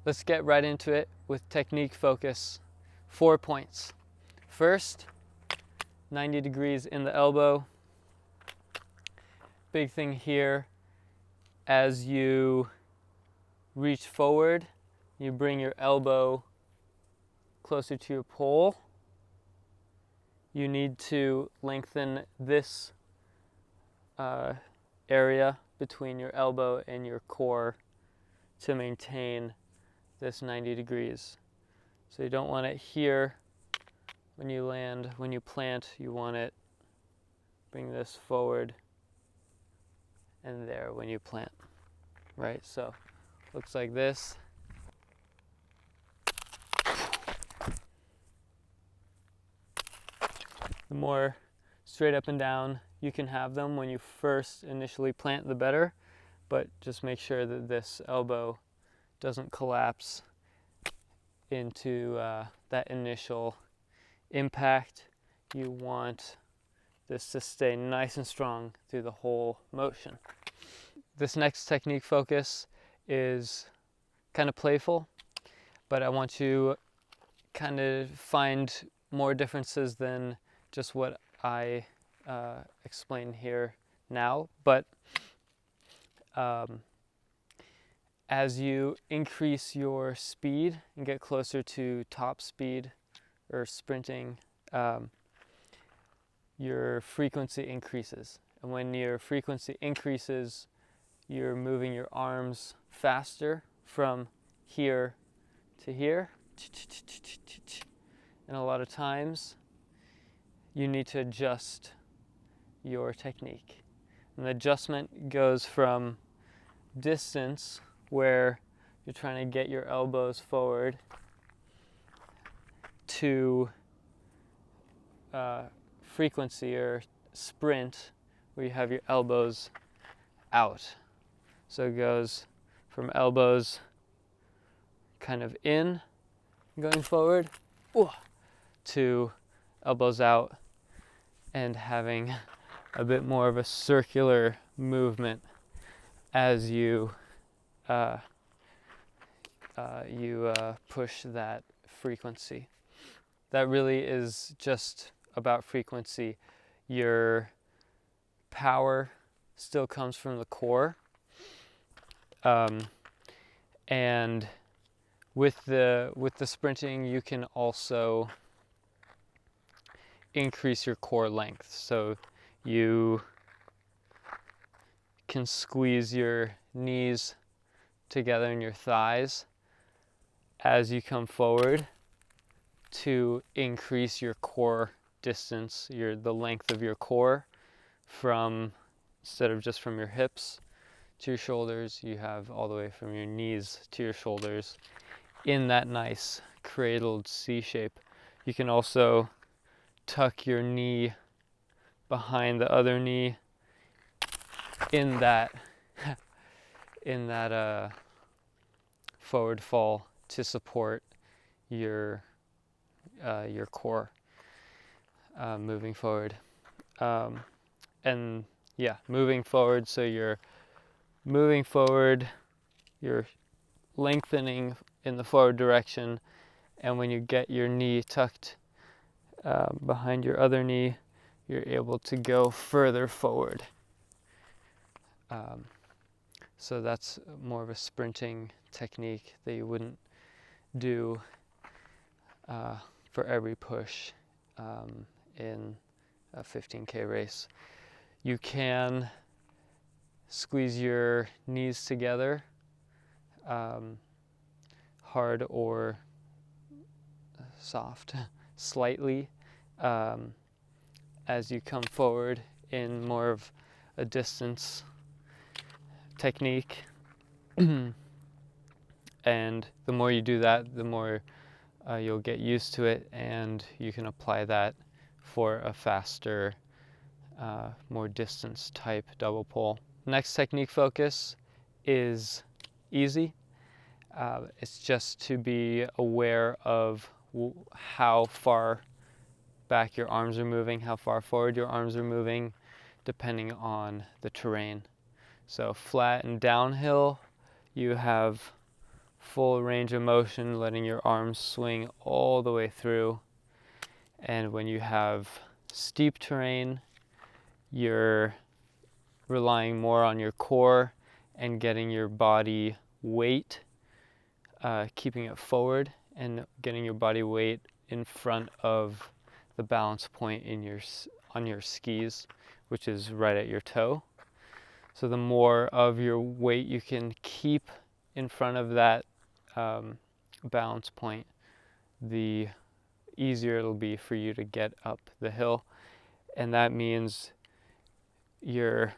let's get right into it with technique focus. 4 points. First, 90 degrees in the elbow. Big thing here, as you reach forward, you bring your elbow closer to your pole. You need to lengthen this area between your elbow and your core to maintain this 90 degrees. So you don't want it here when you land. When you plant, you want it, bring this forward, and there when you plant, right? So looks like this. The more straight up and down you can have them when you first initially plant, the better, but just make sure that this elbow doesn't collapse into that initial impact. You want this to stay nice and strong through the whole motion. This next technique focus is kind of playful, but I want to kind of find more differences than just what I explain here now. But as you increase your speed and get closer to top speed or sprinting, your frequency increases. And when your frequency increases, you're moving your arms faster from here to here. And a lot of times you need to adjust your technique. And the adjustment goes from distance, where you're trying to get your elbows forward, to frequency or sprint, where you have your elbows out. So it goes from elbows kind of in, going forward, to elbows out, and having a bit more of a circular movement as you push that frequency. That really is just about frequency. Your power still comes from the core, and with the sprinting, you can also increase your core length. So you can squeeze your knees together in your thighs as you come forward to increase your core distance, the length of your core, from, instead of just from your hips to your shoulders, you have all the way from your knees to your shoulders in that nice cradled C shape. You can also tuck your knee behind the other knee in that forward fall to support your core moving forward. And yeah, moving forward, so you're moving forward, you're lengthening in the forward direction, and when you get your knee tucked behind your other knee, you're able to go further forward. So that's more of a sprinting technique that you wouldn't do for every push in a 15K race. You can squeeze your knees together, hard or soft, slightly, as you come forward in more of a distance technique. And the more you do that, the more you'll get used to it, and you can apply that for a faster, more distance type double pole. Next technique focus is easy. It's just to be aware of how far back your arms are moving, how far forward your arms are moving, depending on the terrain. So flat and downhill, you have full range of motion, letting your arms swing all the way through. And when you have steep terrain, you're relying more on your core and getting your body weight, keeping it forward and getting your body weight in front of the balance point on your skis, which is right at your toe. So the more of your weight you can keep in front of that balance point, the easier it'll be for you to get up the hill. And that means you're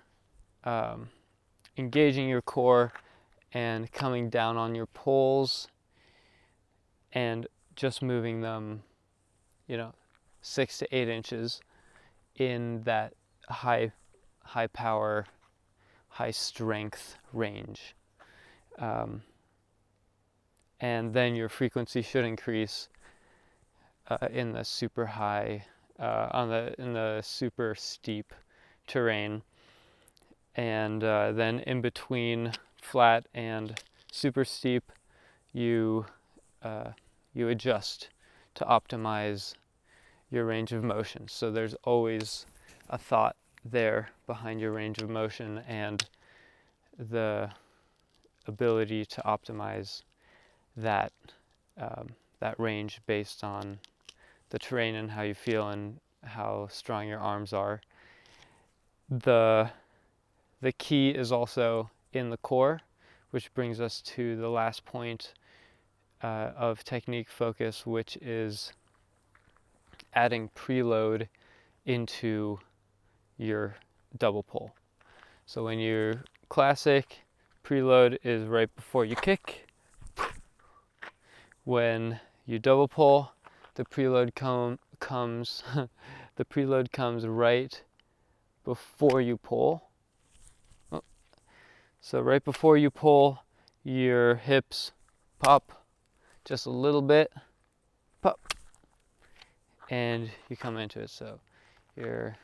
engaging your core and coming down on your poles and just moving them, 6 to 8 inches in that high power, high strength range. And then your frequency should increase in the super high, in the super steep terrain. And then in between flat and super steep, you adjust to optimize your range of motion. So there's always a thought there behind your range of motion and the ability to optimize that range based on the terrain and how you feel and how strong your arms are. The key is also in the core, which brings us to the last point of technique focus, which is adding preload into your double pull. So when you're classic, preload is right before you kick. When you double pull, the preload comes the preload comes right before you pull. So right before you pull, your hips pop just a little bit, pop, and you come into it. So you're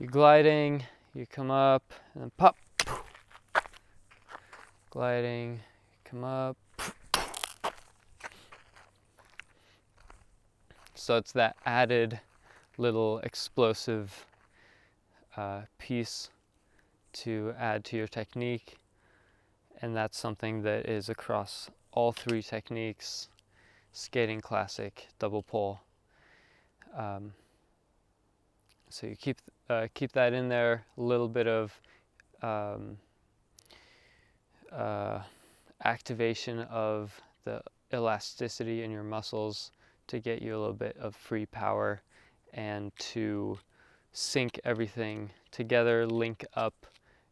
gliding, you come up, and then pop, gliding, come up. So it's that added little explosive piece to add to your technique, and that's something that is across all 3 techniques: skating, classic, double pull. So you keep that in there. A little bit of activation of the elasticity in your muscles to get you a little bit of free power and to sync everything together, link up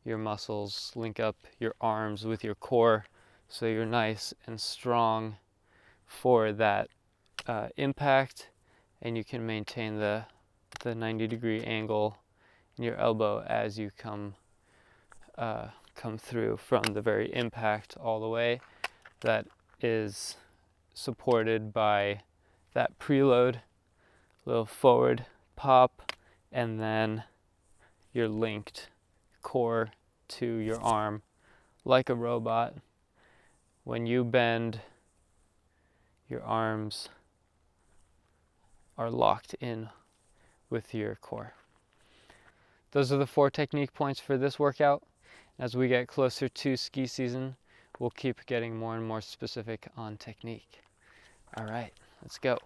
your muscles, link up your arms with your core so you're nice and strong for that impact, and you can maintain the 90-degree angle in your elbow as you come through from the very impact all the way. That is supported by that preload, little forward pop, and then you're linked core to your arm like a robot. When you bend, your arms are locked in with your core. Those are the 4 technique points for this workout. As we get closer to ski season, we'll keep getting more and more specific on technique. All right, let's go.